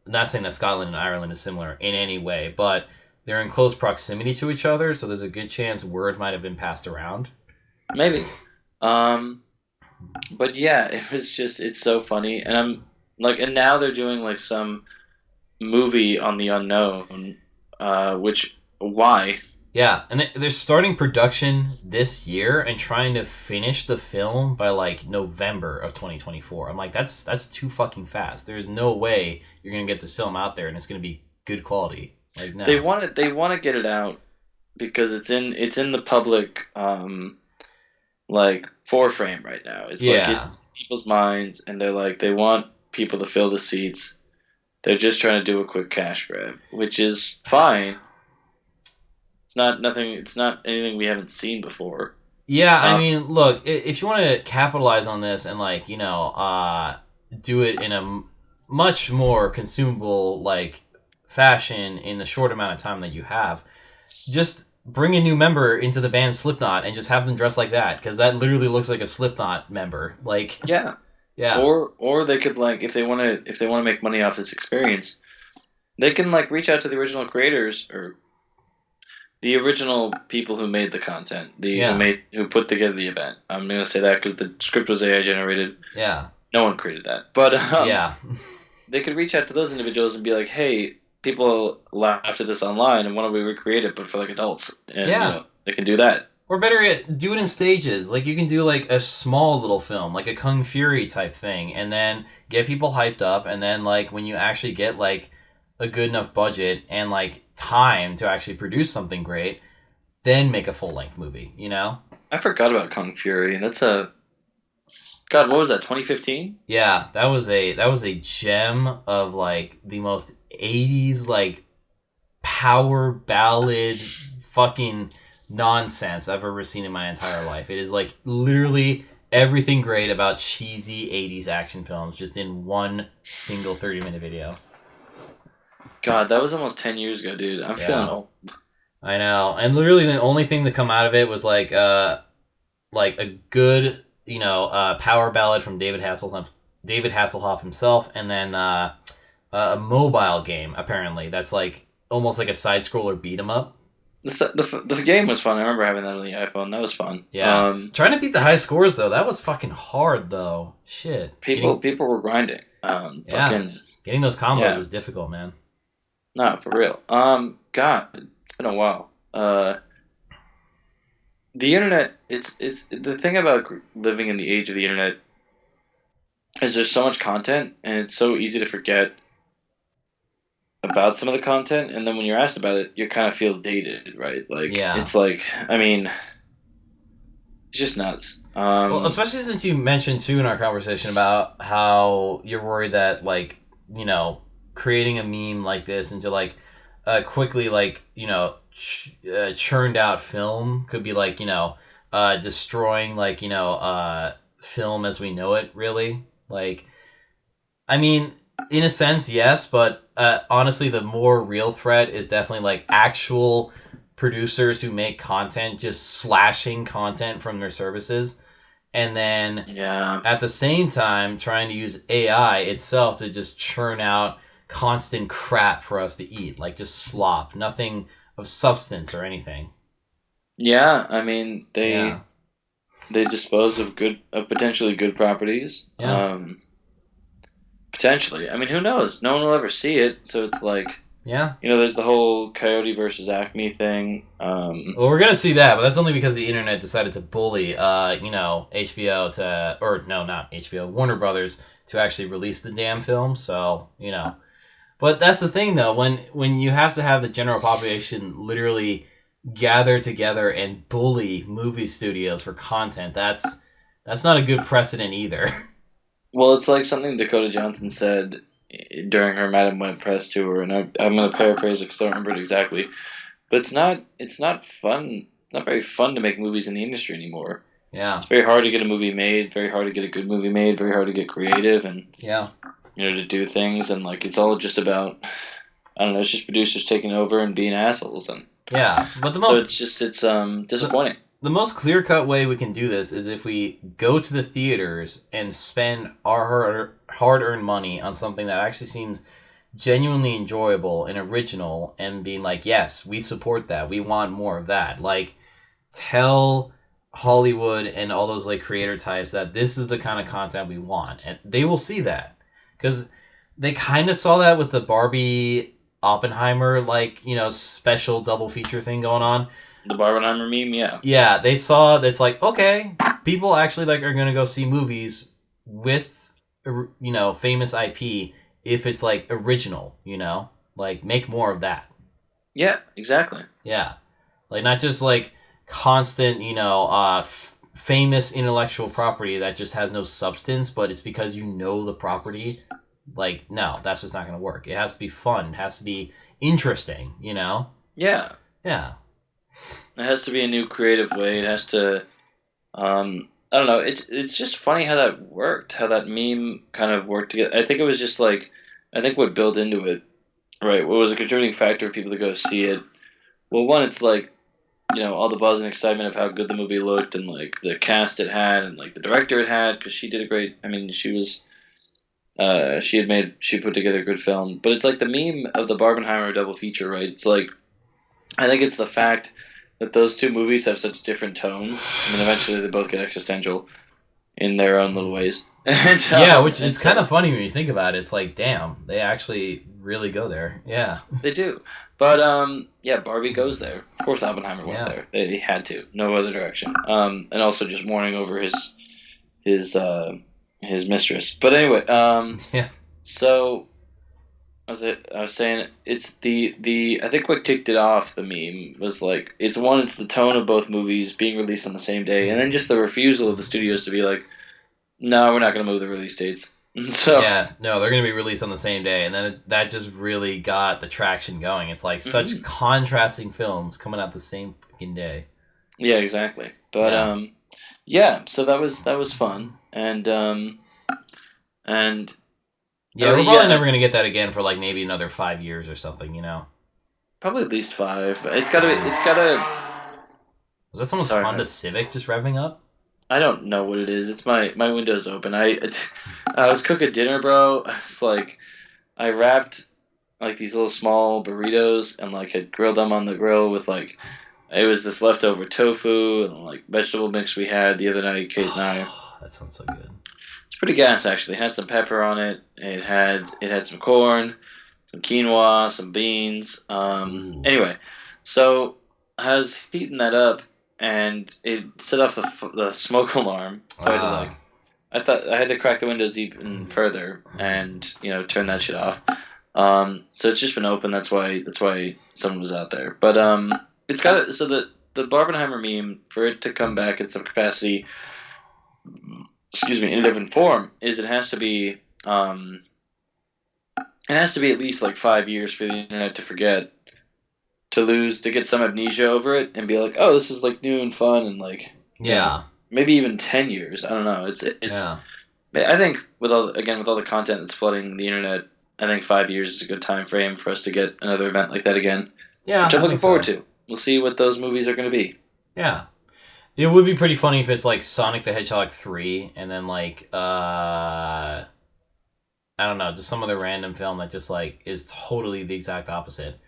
not saying that Scotland and Ireland is similar in any way, but they're in close proximity to each other, so there's a good chance word might have been passed around. Maybe. Um, but yeah, it's so funny, and I'm like, and now they're doing like some movie on the unknown, which why? Yeah, and they're starting production this year and trying to finish the film by like November of 2024. I'm like, that's too fucking fast. There's no way you're gonna get this film out there and it's gonna be good quality. Like, They no. want it. They want to get it out because it's in the public like foreframe right now. It's like it's Yeah, in people's minds, and they're like they want people to fill the seats. They're just trying to do a quick cash grab, which is fine. It's not nothing. It's not anything we haven't seen before. yeah. I Uh, mean, look, if you want to capitalize on this and like do it in a much more consumable like fashion in the short amount of time that you have, just bring a new member into the band Slipknot and just have them dress like that because that literally looks like a Slipknot member. Like, yeah. yeah, Or they could like if they want to make money off this experience, they can like reach out to the original creators or the original people who made the content, the yeah, who put together the event. I'm gonna say that because the script was AI generated. yeah, No one created that, but yeah, they could reach out to those individuals and be like, "Hey, people laughed at this online, and why don't we recreate it, but for like adults?" And yeah. they can do that. Or better yet, do it in stages. Like, you can do like a small little film, like a Kung Fury type thing, and then get people hyped up. And then like when you actually get like a good enough budget and like time to actually produce something great, then make a full length movie. You know? I forgot about Kung Fury. That's a God. What was that? 2015? Yeah, that was a gem of like the most '80s like power ballad fucking nonsense I've ever seen in my entire life. It is like literally everything great about cheesy '80s action films just in one single 30-minute video. God, that was almost 10 years ago, dude. I'm feeling Yeah, old. I know. And literally the only thing to come out of it was like a good, power ballad from David Hasselhoff himself, and then a mobile game apparently that's like almost like a side scroller beat 'em up. The game was fun. I remember having that on the iPhone. That was fun. Yeah. Trying to beat the high scores though, that was fucking hard though. Shit. People were grinding. Yeah. Fucking Getting those combos yeah. is difficult, man. No, for real. God, it's been a while. The internet. It's the thing about living in the age of the internet is there's so much content, and it's so easy to forget about some of the content, and then when you're asked about it, you kind of feel dated, right? Like Yeah. it's like, I mean, it's just nuts. Well, especially since you mentioned too in our conversation about how you're worried that like, creating a meme like this into like quickly like, churned out film could be like, destroying like, film as we know it really. Like, I mean, in a sense, yes, but honestly, the more real threat is definitely like actual producers who make content just slashing content from their services, and then Yeah. at the same time trying to use AI itself to just churn out constant crap for us to eat, like just slop, nothing of substance or anything. Yeah, I mean Yeah, they dispose of potentially good properties. yeah. Potentially. I mean, who knows? No one will ever see it, so it's like, Yeah. there's the whole Coyote versus Acme thing. Well, we're gonna see that, but that's only because the internet decided to bully, HBO to, or no, not HBO, Warner Brothers to actually release the damn film. So, but that's the thing, though. When you have to have the general population literally gather together and bully movie studios for content, that's not a good precedent either. Well, it's like something Dakota Johnson said during her Madam Web press tour, and I'm going to paraphrase it because I don't remember it exactly. But it's not fun. It's not very fun to make movies in the industry anymore. Yeah, It's very hard to get a movie made. Very hard to get a good movie made. Very hard to get creative and yeah, to do things. And like it's all just about, I don't know. It's just producers taking over and being assholes, and yeah. But so it's the, disappointing. the most clear cut way we can do this is if we go to the theaters and spend our hard earned money on something that actually seems genuinely enjoyable and original, and being like, yes, we support that. We want more of that. Like, tell Hollywood and all those like creator types that this is the kind of content we want, and they will see that because they kind of saw that with the Barbie Oppenheimer special double feature thing going on. The Barbenheimer meme, yeah. Yeah, they saw that's like, okay, people actually like are gonna go see movies with famous IP if it's like original, like make more of that. Yeah, exactly. Yeah, like not just like constant, famous intellectual property that just has no substance, but it's because the property. Like, no, that's just not gonna work. It has to be fun. It has to be interesting. Yeah. Yeah, It has to be a new creative way. It has to. I don't know. It's just funny how that worked. How that meme kind of worked together. I think it was just like, I think what built into it, right? What was a contributing factor for people to go see it? Well, one, it's like, all the buzz and excitement of how good the movie looked and like the cast it had and like the director it had because she did a great. I mean, she put together a good film. But it's like the meme of the Barbenheimer double feature, right? It's like, I think it's the fact that those two movies have such different tones. I mean, eventually they both get existential in their own little ways. And, yeah, which is so kind of funny when you think about it. It's like, damn, they actually really go there. Yeah, they do. But yeah, Barbie goes there. Of course, Oppenheimer went yeah, there. They had to. No other direction. And also just mourning over his his mistress. But anyway, yeah, so I was saying it's the I think what kicked it off, the meme, was like it's the tone of both movies being released on the same day, and then just the refusal of the studios to be like, no, we're not going to move the release dates. So yeah. No, they're gonna be released on the same day, and then that just really got the traction going. It's like such mhm. contrasting films coming out the same fucking day. Yeah, exactly. But Yeah, yeah, so that was fun, and yeah. We're probably yeah, never gonna get that again for like maybe another 5 years or something. probably at least five. It's gotta. Was that someone's Sorry, Honda Civic just revving up? I don't know what it is. It's my window's open. I was cooking dinner, bro. I was like, I wrapped like these little small burritos and like had grilled them on the grill with like it was this leftover tofu and like vegetable mix we had the other night, Kate and I. That sounds so good. It's pretty gas actually. It had some pepper on it. It had some corn, some quinoa, some beans. Ooh. Anyway, so I was heating that up and it set off the smoke alarm. So I had to like Ah. I thought I had to crack the windows even further and turn that shit off. So it's just been open. That's why someone was out there. But it's got so the Barbenheimer meme for it to come back in some capacity. Excuse me, in a different form is it has to be at least like 5 years for the internet to forget to get some amnesia over it and be like, oh, this is like new and fun and like Yeah. maybe even 10 years. I don't know. It's Yeah. I think with all the content that's flooding the internet, I think 5 years is a good time frame for us to get another event like that again, Yeah, which I'm I looking think forward so. to. we'll see what those movies are going to be. Yeah. It would be pretty funny if it's like Sonic the Hedgehog 3 and then like I don't know, just some other random film that just like is totally the exact opposite.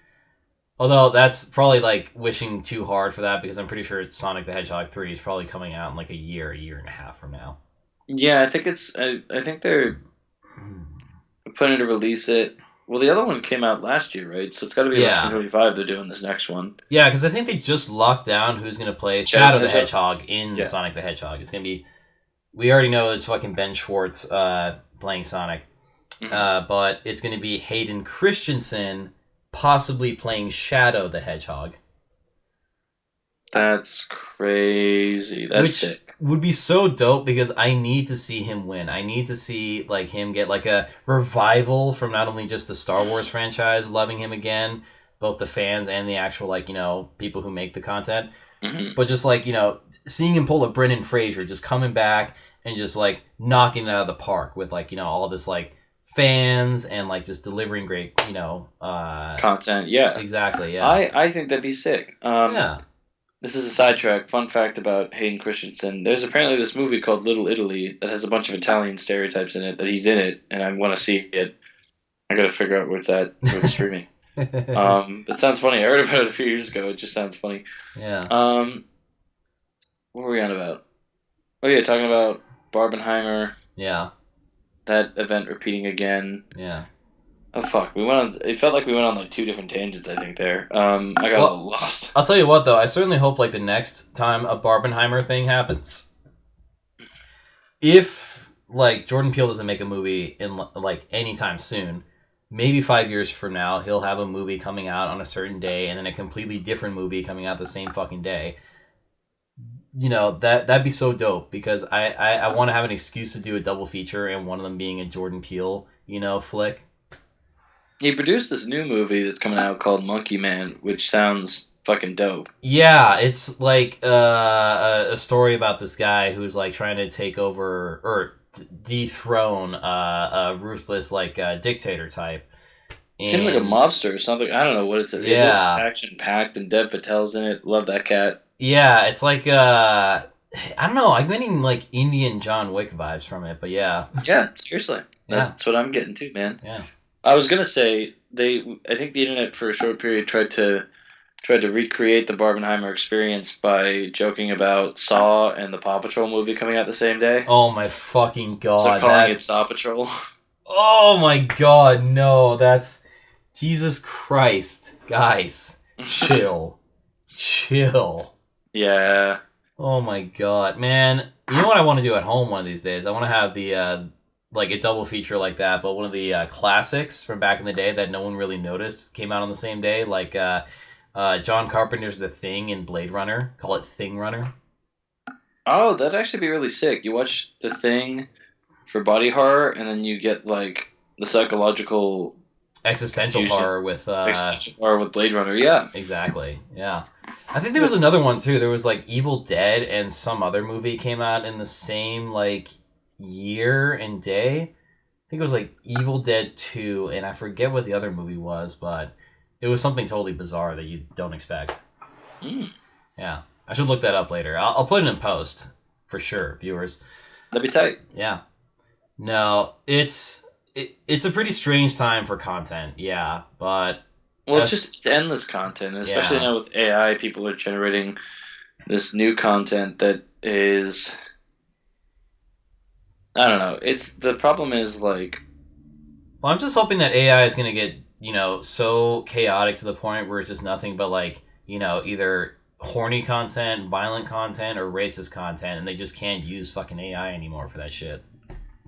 Although that's probably like wishing too hard for that because I'm pretty sure Sonic the Hedgehog 3 is probably coming out in like a year and a half from now. Yeah, I think I think they're planning to release it. Well, the other one came out last year, right? So it's got to be about Yeah. 2025. They're doing this next one. Yeah, because I think they just locked down who's going to play Shadow the Shadow the Hedgehog. Hedgehog in Yeah. Sonic the Hedgehog. It's going to be. We already know it's fucking Ben Schwartz playing Sonic. Mhm. But it's going to be Hayden Christensen possibly playing Shadow the Hedgehog. That's crazy. That's Which sick. would be so dope because I need to see him win. I need to see like him get like a revival from not only just the Star Wars franchise loving him again, both the fans and the actual like, people who make the content, Hmm. but just like, seeing him pull a Brendan Fraser, just coming back and just like knocking it out of the park with like, all this like fans and like just delivering great, Content. Yeah. exactly, yeah. I think that'd be sick. Yeah. This is a sidetrack. Fun fact about Hayden Christensen. There's apparently this movie called Little Italy that has a bunch of Italian stereotypes in it that he's in it, and I want to see it. I got to figure out where it's streaming. It sounds funny. I heard about it a few years ago. It just sounds funny. Yeah. Um, what were we on about? Oh yeah, talking about Barbenheimer. Yeah. That event repeating again. Yeah. Oh fuck, we went on. It felt like we went on like two different tangents. I think there. I got a Well, little lost. I'll tell you what, though. I certainly hope, like, the next time a Barbenheimer thing happens, if, like, Jordan Peele doesn't make a movie in, like, anytime soon, maybe 5 years from now, he'll have a movie coming out on a certain day and then a completely different movie coming out the same fucking day. That'd be so dope because I want to have an excuse to do a double feature and one of them being a Jordan Peele, flick. He produced this new movie that's coming out called Monkey Man, which sounds fucking dope. Yeah, it's like a story about this guy who's like trying to take over or dethrone a ruthless like dictator type. Seems like a And mobster or something. I don't know what it's. It looks yeah, action packed, and Dev Patel's in it. Love that cat. yeah, it's like I don't know. I'm getting like Indian John Wick vibes from it, but yeah, Yeah, seriously, yeah, that's what I'm getting to, man. yeah. I was gonna say they. I think the internet for a short period tried to recreate the Barbenheimer experience by joking about Saw and the Paw Patrol movie coming out the same day. Oh my fucking So god, calling that. it Saw Patrol. Oh my god, no, that's Jesus Christ, guys, chill, chill. Yeah. Oh my god, man! You know what I want to do at home one of these days? I want to have the like a double feature like that, but one of the classics from back in the day that no one really noticed came out on the same day, like John Carpenter's The Thing and Blade Runner. Call it Thing Runner. Oh, that'd actually be really sick. You watch The Thing for body horror, and then you get like the psychological Existential fusion horror with or with Blade Runner. Yeah. exactly, yeah. I think there was another one too. There was like Evil Dead and some other movie came out in the same like year and day. I think it was like Evil Dead 2, and I forget what the other movie was, but it was something totally bizarre that you don't expect. Mm, Yeah. I should look that up later. I'll put it in post for sure, viewers. that'd be tight. Yeah. No, it's a pretty strange time for content, yeah, but Well, that's it's endless content, especially yeah. now with AI. People are generating this new content that is. I don't know. It's the problem is like Well, I'm just hoping that AI is going to get, so chaotic to the point where it's just nothing but like, either horny content, violent content, or racist content, and they just can't use fucking AI anymore for that shit.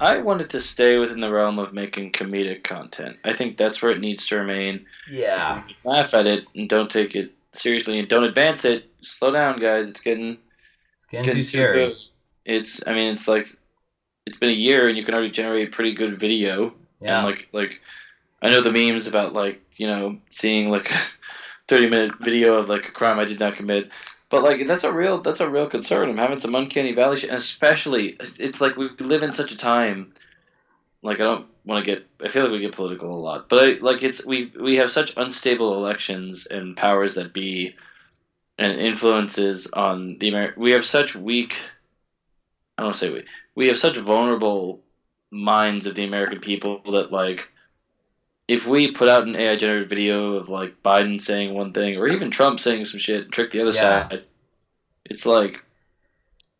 I want it to stay within the realm of making comedic content. I think that's where it needs to remain. If we Yeah. can laugh at it and don't take it seriously and don't advance it, slow down, guys. It's getting too Getting too good. scary. I mean, it's like it's been a year and you can already generate pretty good video. And Yeah. I know the memes about like seeing like a 30-minute video of like a crime I did not commit. But like that's a real concern. I'm having some uncanny valley shit, and especially it's like we live in such a time. Like I don't want to get. I feel like we get political a lot, but like we have such unstable elections and powers that be and influences on the American. We have such weak. I don't want to say we have such vulnerable minds of the American people that like if we put out an AI generated video of like Biden saying one thing or even Trump saying some shit, and trick the other Yeah. side, it's like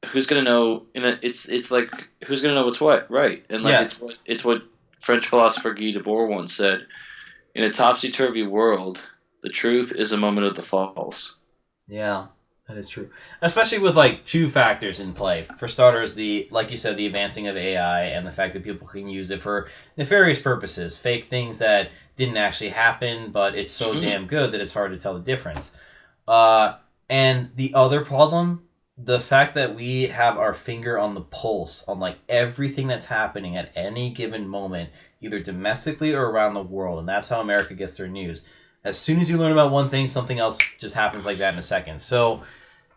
who's gonna know? It's like who's gonna know what's what, right? And like Yeah. it's what French philosopher Guy Debord once said: "In a topsy turvy world, the truth is a moment of the false." Yeah, that is true. Especially with like two factors in play. For starters, the like you said, the advancing of AI and the fact that people can use it for nefarious purposes, fake things that didn't actually happen, but it's so Mm-hmm. damn good that it's hard to tell the difference. Uh, and the other problem, the fact that we have our finger on the pulse on like everything that's happening at any given moment, either domestically or around the world, and that's how America gets their news. As soon as you learn about one thing, something else just happens like that in a second. So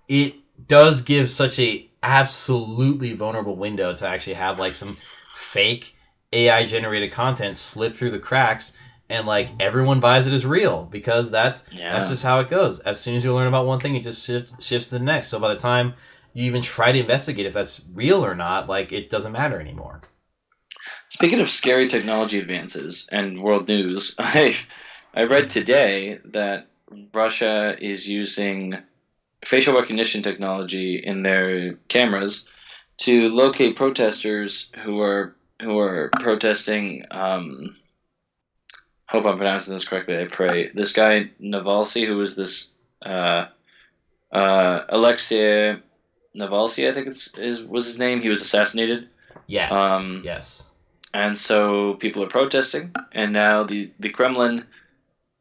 it does give such a absolutely vulnerable window to actually have like some fake AI generated content slip through the cracks, and like everyone buys it as real because that's Yeah. just how it goes. As soon as you learn about one thing, it just shifts to the next. So by the time you even try to investigate if that's real or not, like it doesn't matter anymore. Speaking of scary technology advances and world news, I read today that Russia is using facial recognition technology in their cameras to locate protesters who are protesting. Hope I'm pronouncing this correctly. I pray. This guy Navalsy, who was this uh, Alexei Navalsy, I think was his name. He was assassinated. Yes, Um, yes, and so people are protesting, and now the Kremlin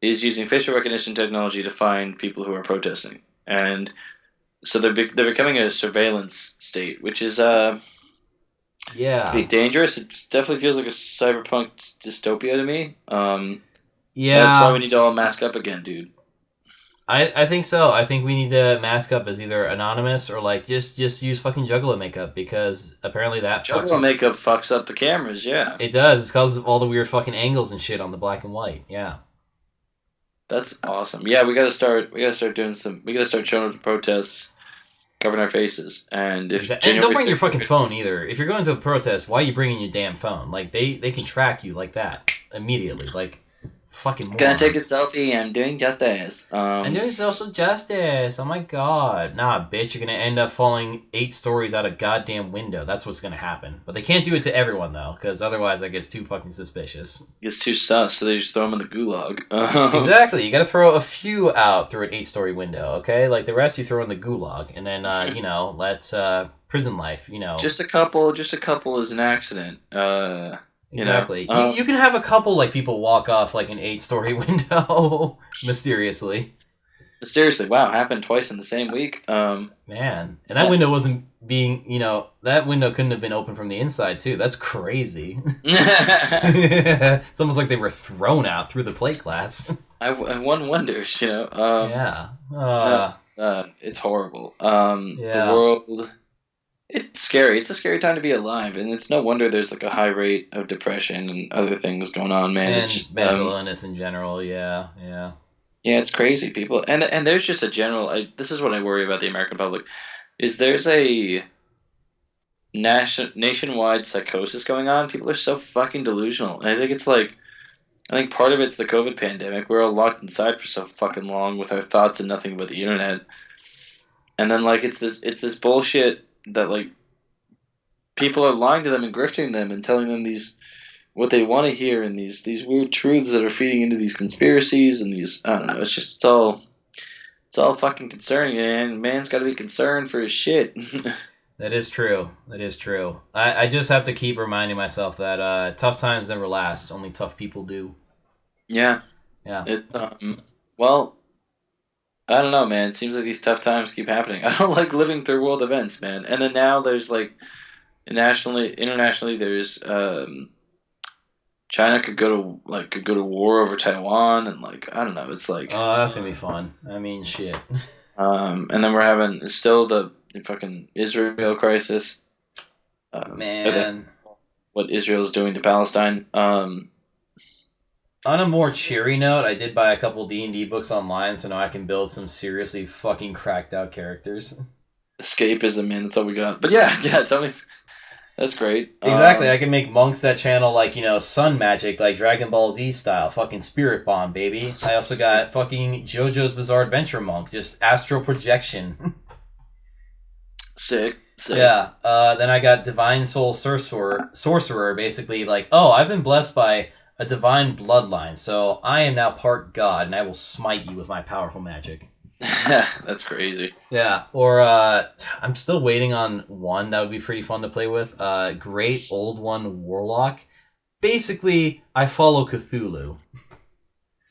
is using facial recognition technology to find people who are protesting, and so they're becoming a surveillance state, which is pretty yeah, dangerous. It definitely feels like a cyberpunk dystopia to me. That's why we yeah. need to all mask up again, dude. I think so. I think we need to mask up as either anonymous or like just use fucking juggalo makeup because apparently that fucks Juggalo with. makeup fucks up the cameras. Yeah, It does. It's because of all the weird fucking angles and shit on the black and white. Yeah. that's awesome. Yeah, we gotta start. We gotta start doing some. We gotta start showing up to protests, covering our faces, and if Exactly. And don't January bring your 6th, fucking phone either. If you're going to a protest, why are you bringing your damn phone? Like they can track you like that immediately. Like fucking gonna take a morons. selfie. I'm doing justice. I'm doing social justice. Oh my god. Nah, bitch, you're gonna end up falling 8 stories out a goddamn window. That's what's gonna happen. But they can't do it to everyone though, because otherwise that gets too fucking suspicious. It's too sus, so they just throw them in the gulag. Exactly. You gotta throw a few out through an 8 story window, okay? Like the rest you throw in the gulag, and then let prison life. Just a couple is an accident. Exactly. You can have a couple like people walk off like an 8 story window mysteriously. Seriously, wow, happened twice in the same week. Man, and that Yeah. window wasn't being, that window couldn't have been open from the inside too. That's crazy. It's almost like they were thrown out through the plate glass. One wonders. Yeah. No, it's horrible. The Yeah. world, it's scary. It's a scary time to be alive, and it's no wonder there's like a high rate of depression and other things going on, man. It's And just, mental illness in general. Yeah. Yeah. yeah, it's crazy, people, and there's just a general. This is what I worry about the American public. Is there's a nationwide psychosis going on. People are so fucking delusional. And I think it's like I think part of it's the COVID pandemic. We're all locked inside for so fucking long with our thoughts and nothing but the internet. And then like it's this bullshit that like people are lying to them and grifting them and telling them these what they want to hear and these weird truths that are feeding into these conspiracies and these I don't know. It's all fucking concerning, and man's got to be concerned for his shit. That is true. That is true. I just have to keep reminding myself that tough times never last. Only tough people do. Yeah, Yeah. it's well, I don't know, man. It seems like these tough times keep happening. I don't like living through world events, man. And then now there's like internationally, there's China could go to war over Taiwan, and like I don't know. It's like Oh, that's gonna be fun. I mean, shit. and then we're having still the fucking Israel crisis. Or Man. what Israel's doing to Palestine. On a more cheery note, I did buy a couple D&D books online, so now I can build some seriously fucking cracked out characters. Escapism, man. That's all we got. But yeah, yeah. Tell me, that's great. Exactly, I can make monks that channel like, sun magic, like Dragon Ball Z style, fucking spirit bomb, baby. I also got fucking JoJo's Bizarre Adventure monk, just astral projection. Sick, sick. Yeah, then I got Divine Soul Sorcerer, basically like, oh, I've been blessed by a divine bloodline, so I am now part god, and I will smite you with my powerful magic. That's crazy. Yeah, or I'm still waiting on one that would be pretty fun to play with. Great Old One Warlock. Basically, I follow Cthulhu.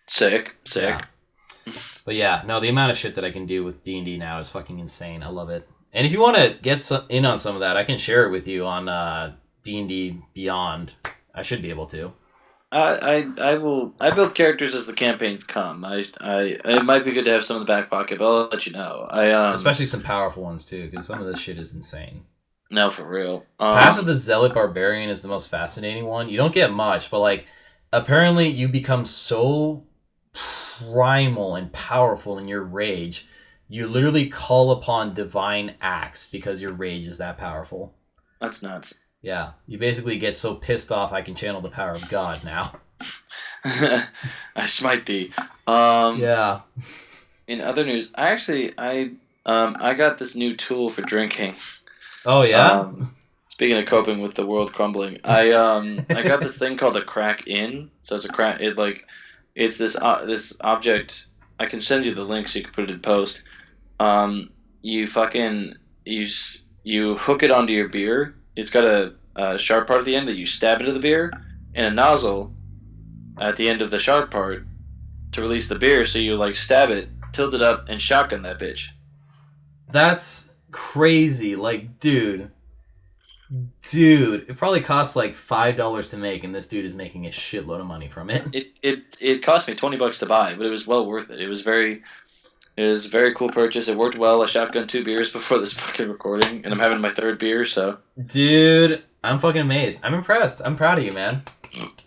Sick, sick. Yeah. But yeah, no, the amount of shit that I can do with D&D now is fucking insane. I love it. And if you want to get in on some of that, I can share it with you on D&D Beyond. I should be able to. I will. I build characters as the campaigns come. It might be good to have some in the back pocket, but I'll let you know. Especially some powerful ones too, because some of this shit is insane. No, for real. Path of the Zealot Barbarian is the most fascinating one. You don't get much, but like, apparently you become so primal and powerful in your rage, you literally call upon divine acts because your rage is that powerful. That's nuts. Yeah, you basically get so pissed off I can channel the power of God now. I smite thee. Yeah. In other news, I got this new tool for drinking. Oh yeah. Speaking of coping with the world crumbling, I got this thing called a crack in. So it's a crack. It's this object. I can send you the link so you can put it in post. You fucking you hook it onto your beer. It's got a sharp part at the end that you stab into the beer, and a nozzle at the end of the sharp part to release the beer. So you like stab it, tilt it up, and shotgun that bitch. That's crazy. Like, dude, it probably costs like $5 to make, and this dude is making a shitload of money from it. It cost me $20 to buy, but it was well worth it. It was a very cool purchase. It worked well. I shotgunned 2 beers before this fucking recording, and I'm having my 3rd beer, so. Dude, I'm fucking amazed. I'm impressed. I'm proud of you, man.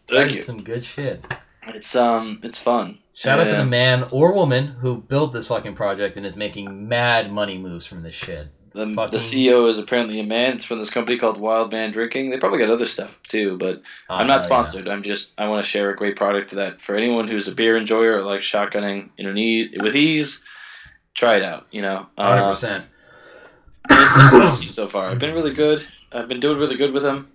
That is some good shit. It's fun. Shout out to the man or woman who built this fucking project and is making mad money moves from this shit. The CEO is apparently a man. It's from this company called Wild Man Drinking. They probably got other stuff too, but I'm not sponsored. Yeah. I want to share a great product that for anyone who's a beer enjoyer or like shotgunning, with ease. Try it out. 100%. It's been so far. I've been really good. I've been doing really good with them,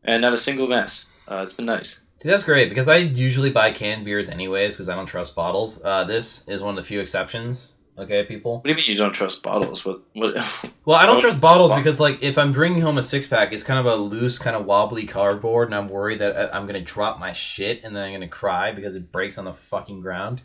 and not a single mess. It's been nice. See, that's great because I usually buy canned beers anyways because I don't trust bottles. This is one of the few exceptions. Okay, people. What do you mean you don't trust bottles? What? Well, I don't trust bottles because, like, if I'm bringing home a 6-pack, it's kind of a loose, kind of wobbly cardboard, and I'm worried that I'm gonna drop my shit and then I'm gonna cry because it breaks on the fucking ground.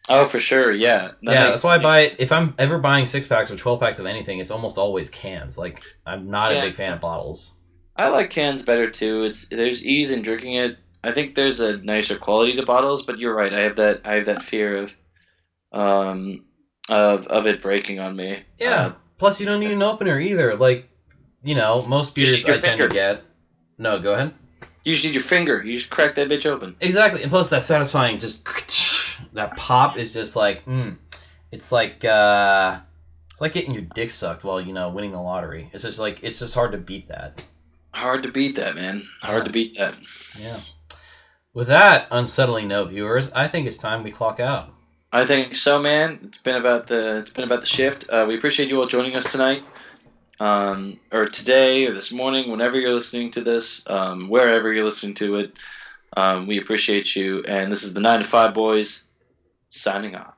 Oh, for sure, yeah. That's why I buy. If I'm ever buying 6-packs or 12-packs of anything, it's almost always cans. Like, I'm not a big fan of bottles. I like cans better too. There's ease in drinking it. I think there's a nicer quality to bottles, but you're right. I have that fear of it breaking on me. Yeah. Plus, you don't need an opener either. Like, most beers I tend to get. No, go ahead. You just need your finger. You just crack that bitch open. Exactly, and plus that satisfying that pop is just like, it's like getting your dick sucked while winning the lottery. It's just hard to beat that. Hard to beat that, man. Hard to beat that. Yeah. With that unsettling note, viewers, I think it's time we clock out. I think so, man. It's been about the shift. We appreciate you all joining us tonight, or today, or this morning, whenever you're listening to this, wherever you're listening to it. We appreciate you, and this is the 9 to 5 Boys signing off.